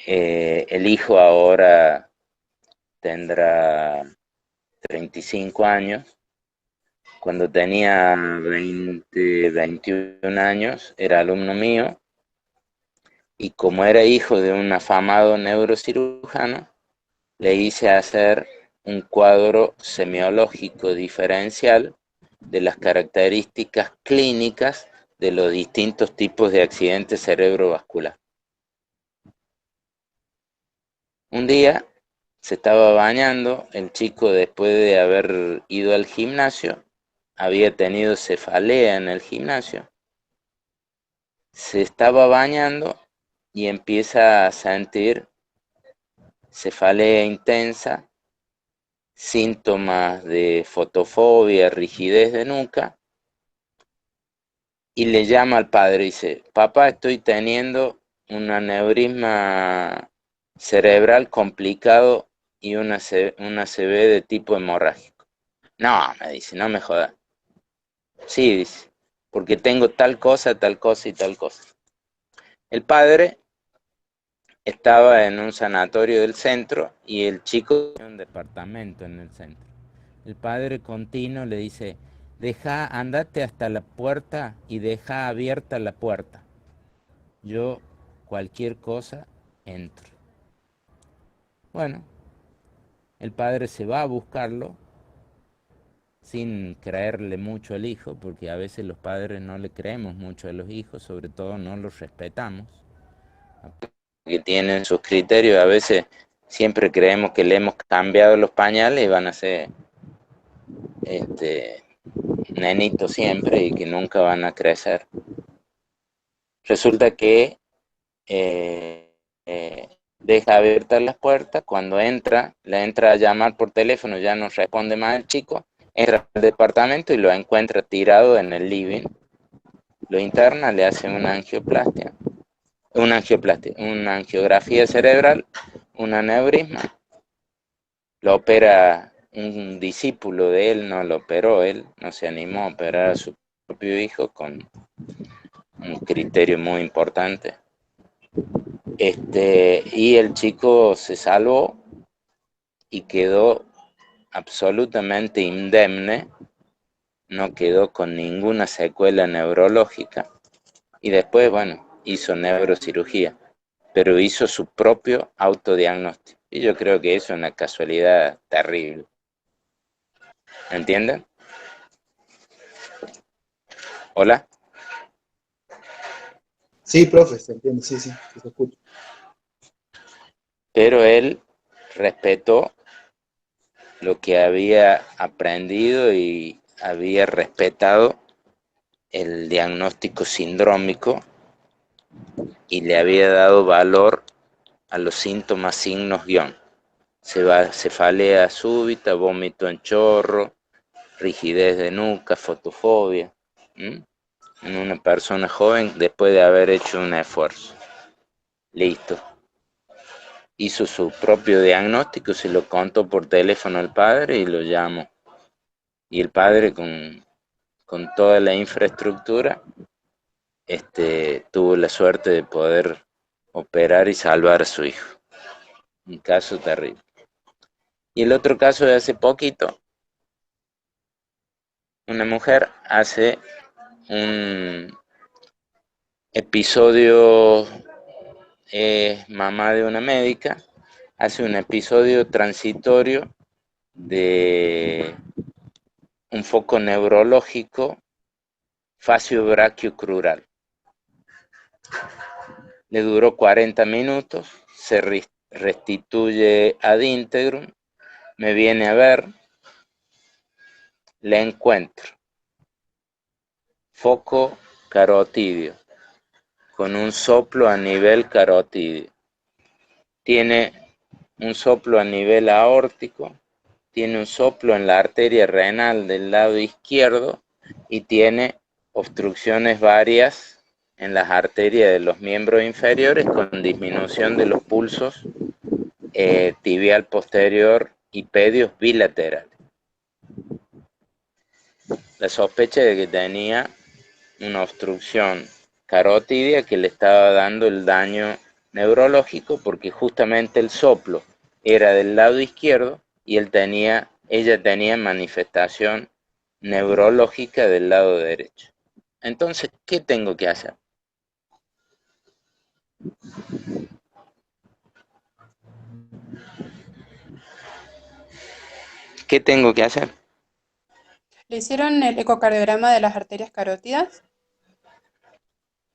El hijo ahora tendrá 35 años. Cuando tenía 21 años era alumno mío, y como era hijo de un afamado neurocirujano, le hice hacer un cuadro semiológico diferencial de las características clínicas de los distintos tipos de accidentes cerebrovascular. Un día se estaba bañando, el chico, después de haber ido al gimnasio, había tenido cefalea en el gimnasio, se estaba bañando y empieza a sentir cefalea intensa, síntomas de fotofobia, rigidez de nuca, y le llama al padre y dice: papá, estoy teniendo un aneurisma cerebral complicado y una ACV de tipo hemorrágico. No, me dice, no me jodas. Sí, dice, porque tengo tal cosa y tal cosa. El padre estaba en un sanatorio del centro y el chico tenía un departamento en el centro. El padre continuo le dice: andate hasta la puerta y deja abierta la puerta. Yo, cualquier cosa, entro. Bueno, el padre se va a buscarlo sin creerle mucho al hijo, porque a veces los padres no le creemos mucho a los hijos, sobre todo no los respetamos, que tienen sus criterios. A veces siempre creemos que le hemos cambiado los pañales y van a ser nenitos siempre y que nunca van a crecer. Resulta que deja abiertas las puertas. Cuando le entra a llamar por teléfono, ya no responde más el chico, entra al departamento y lo encuentra tirado en el living. Lo interna, le hace una angiografía cerebral, un aneurisma, lo opera un discípulo de él, no lo operó él, no se animó a operar a su propio hijo con un criterio muy importante. Y el chico se salvó y quedó absolutamente indemne, no quedó con ninguna secuela neurológica, y después, bueno, hizo neurocirugía, pero hizo su propio autodiagnóstico. Y yo creo que eso es una casualidad terrible. ¿Entienden? ¿Hola? Sí, profe, se entiende, sí, sí, se escucha. Pero él respetó lo que había aprendido y había respetado el diagnóstico sindrómico y le había dado valor a los síntomas signos guión. Cefalea súbita, vómito en chorro, rigidez de nuca, fotofobia, en una persona joven después de haber hecho un esfuerzo. Listo. Hizo su propio diagnóstico, se lo contó por teléfono al padre y lo llamó. Y el padre con toda la infraestructura tuvo la suerte de poder operar y salvar a su hijo. Un caso terrible. Y el otro caso de hace poquito, una mujer hace un episodio, mamá de una médica, hace un episodio transitorio de un foco neurológico facio-brachiocrural. Le duró 40 minutos, se restituye ad integrum, me viene a ver, le encuentro foco carotidio, con un soplo a nivel carotidio. Tiene un soplo a nivel aórtico, tiene un soplo en la arteria renal del lado izquierdo y tiene obstrucciones varias en las arterias de los miembros inferiores con disminución de los pulsos tibial posterior y pedios bilaterales. La sospecha de que tenía una obstrucción carotidia que le estaba dando el daño neurológico porque justamente el soplo era del lado izquierdo y ella tenía manifestación neurológica del lado derecho. Entonces, ¿qué tengo que hacer? ¿Qué tengo que hacer? ¿Le hicieron el ecocardiograma de las arterias carótidas?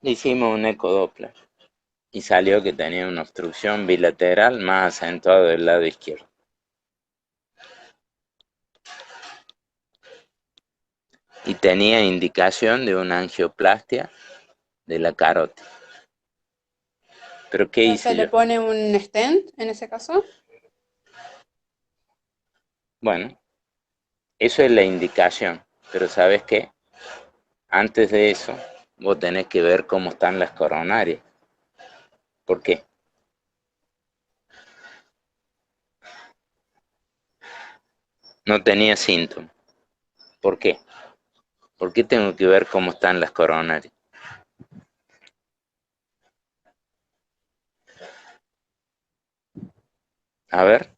Le hicimos un ecodoppler y salió que tenía una obstrucción bilateral más acentuada del lado izquierdo. Y tenía indicación de una angioplastia de la carótida. ¿Pero qué hice ¿Se le yo? pone un stent en ese caso? Bueno, eso es la indicación, pero ¿sabes qué? Antes de eso, vos tenés que ver cómo están las coronarias. ¿Por qué? No tenía síntomas. ¿Por qué? ¿Por qué tengo que ver cómo están las coronarias? A ver,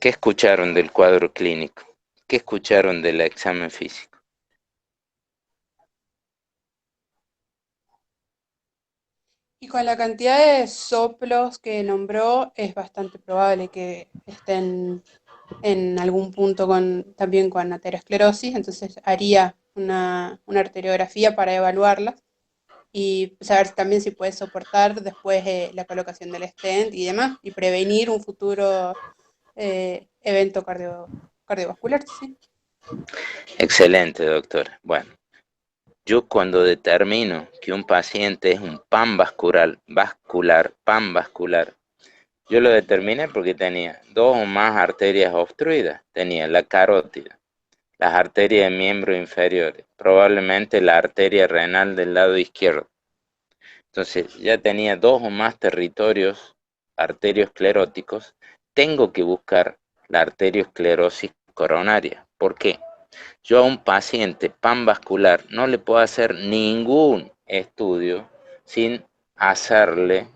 ¿qué escucharon del cuadro clínico? ¿Qué escucharon del examen físico? Y con la cantidad de soplos que nombró, es bastante probable que estén en algún punto también con aterosclerosis, entonces haría una arteriografía para evaluarlas y saber también si puede soportar después la colocación del stent y demás, y prevenir un futuro evento cardiovascular, ¿sí? Excelente, doctora. Bueno, yo cuando determino que un paciente es un pan vascular, yo lo determiné porque tenía 2 o más arterias obstruidas. Tenía la carótida, las arterias de miembros inferiores, probablemente la arteria renal del lado izquierdo. Entonces ya tenía 2 o más territorios arterioscleróticos. Tengo que buscar la arteriosclerosis coronaria. ¿Por qué? Yo a un paciente panvascular no le puedo hacer ningún estudio sin hacerle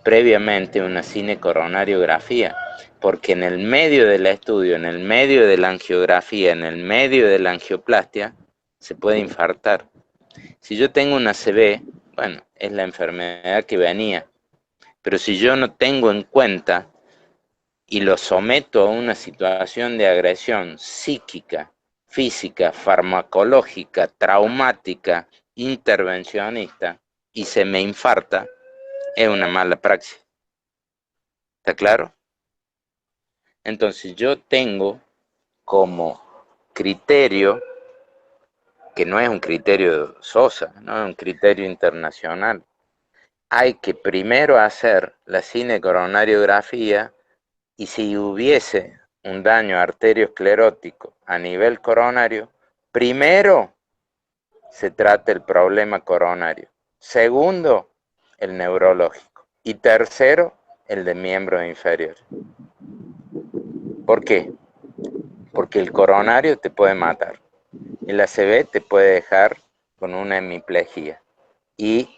previamente una cinecoronariografía, porque en el medio del estudio, en el medio de la angiografía, en el medio de la angioplastia, se puede infartar. Si yo tengo una ACV, bueno, es la enfermedad que venía, pero si yo no tengo en cuenta y lo someto a una situación de agresión psíquica, física, farmacológica, traumática, intervencionista, y se me infarta, es una mala praxis. ¿Está claro? Entonces yo tengo como criterio que no es un criterio Sosa, no es un criterio internacional. Hay que primero hacer la cinecoronariografía y si hubiese un daño arteriosclerótico a nivel coronario, primero se trata el problema coronario, segundo el neurológico y tercero el de miembros inferiores. ¿Por qué? Porque el coronario te puede matar, el ACV te puede dejar con una hemiplegia y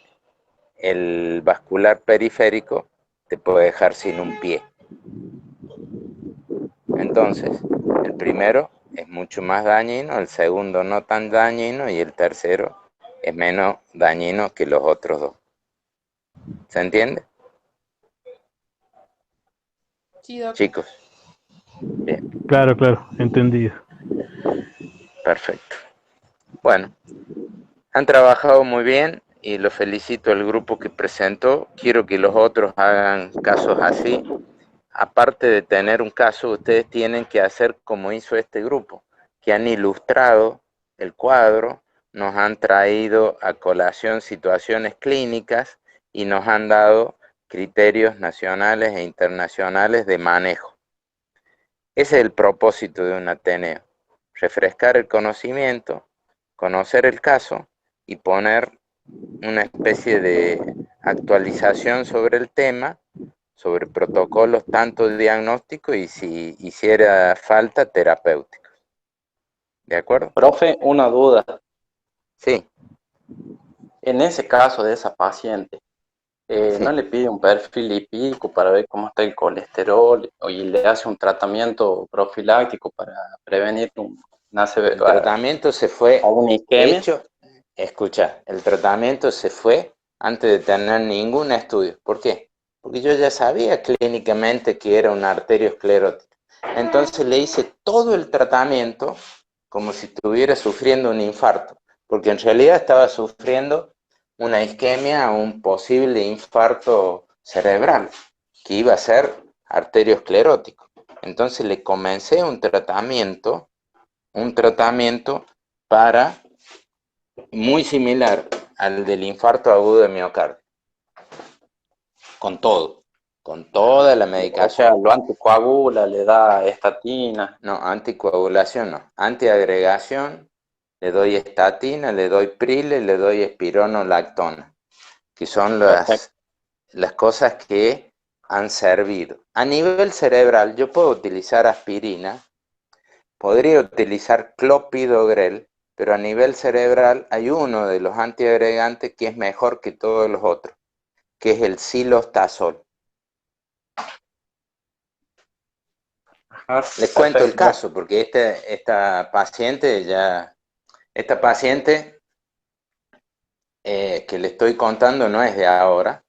el vascular periférico te puede dejar sin un pie. Entonces, el primero es mucho más dañino, el segundo no tan dañino y el tercero es menos dañino que los otros dos. ¿Se entiende? Sí, doc. Chicos. Bien, Claro, claro, entendido. perfecto. Bueno, han trabajado muy bien y los felicito al grupo que presentó. Quiero que los otros hagan casos así. Aparte de tener un caso, ustedes tienen que hacer como hizo este grupo, que han ilustrado el cuadro, nos han traído a colación situaciones clínicas y nos han dado criterios nacionales e internacionales de manejo. Ese es el propósito de un Ateneo, refrescar el conocimiento, conocer el caso y poner una especie de actualización sobre el tema, sobre protocolos tanto de diagnóstico y si hiciera falta terapéuticos. ¿De acuerdo? Profe, una duda. Sí, En ese caso de esa paciente, ¿no sí. le pide un perfil lipídico para ver cómo está el colesterol y le hace un tratamiento profiláctico para prevenir El tratamiento se fue alguna isquemia? hecho, escucha, el tratamiento se fue antes de tener ningún estudio. ¿Por qué? Porque yo ya sabía clínicamente que era una arteriosclerótica. Entonces le hice todo el tratamiento como si estuviera sufriendo un infarto, porque en realidad estaba sufriendo una isquemia o un posible infarto cerebral, que iba a ser arteriosclerótico. Entonces le comencé un tratamiento para muy similar al del infarto agudo de miocardio, con todo, con toda la O medicación. sea, lo anticoagula, le da estatina. No, anticoagulación no, antiagregación, le doy estatina, le doy prile, le doy espironolactona, que son Perfecto. las cosas que han servido. A nivel cerebral, yo puedo utilizar aspirina, podría utilizar clopidogrel, pero a nivel cerebral hay uno de los antiagregantes que es mejor que todos los otros, que es el silostazol. Les cuento el Perfecto. caso, porque esta paciente que le estoy contando no es de ahora.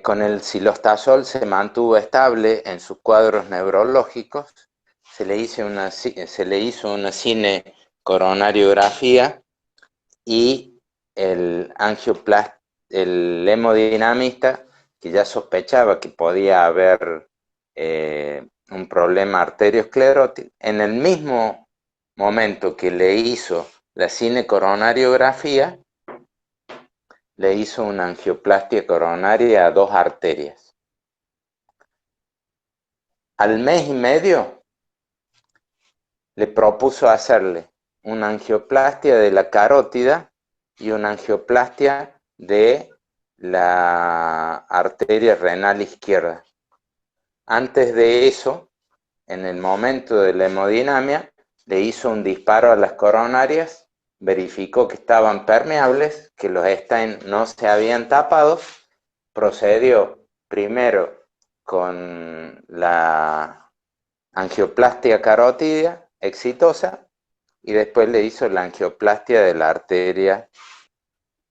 Con el silostazol se mantuvo estable en sus cuadros neurológicos, se le hizo una cinecoronariografía y el hemodinamista, que ya sospechaba que podía haber un problema arteriosclerótico, en el mismo momento que le hizo la cinecoronariografía, le hizo una angioplastia coronaria a 2 arterias. Al mes y medio le propuso hacerle una angioplastia de la carótida y una angioplastia de la arteria renal izquierda. Antes de eso, en el momento de la hemodinamia, le hizo un disparo a las coronarias, verificó que estaban permeables, que los stents no se habían tapado, procedió primero con la angioplastia carótida exitosa y después le hizo la angioplastia de la arteria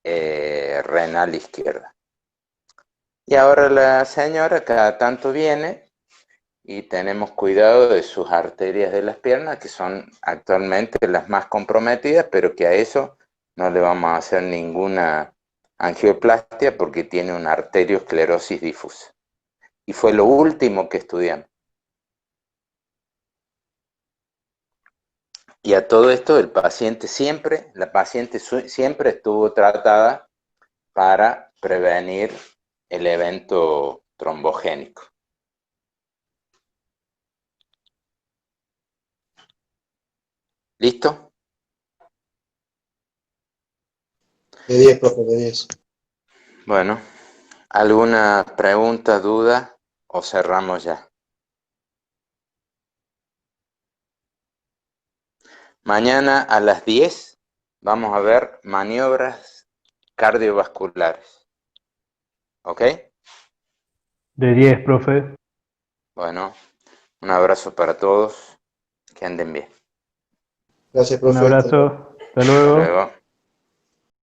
renal izquierda. Y ahora la señora cada tanto viene y tenemos cuidado de sus arterias de las piernas, que son actualmente las más comprometidas, pero que a eso no le vamos a hacer ninguna angioplastia porque tiene una arteriosclerosis difusa. Y fue lo último que estudiamos. Y a todo esto el paciente siempre, la paciente siempre estuvo tratada para prevenir el evento trombogénico. ¿Listo? De 10, profe, de 10. Bueno, ¿alguna pregunta, duda o cerramos ya? Mañana a las 10 vamos a ver maniobras cardiovasculares. ¿Ok? De 10, profe. Bueno, un abrazo para todos. Que anden bien. Gracias, Un profe. abrazo. Hasta Hasta luego. luego.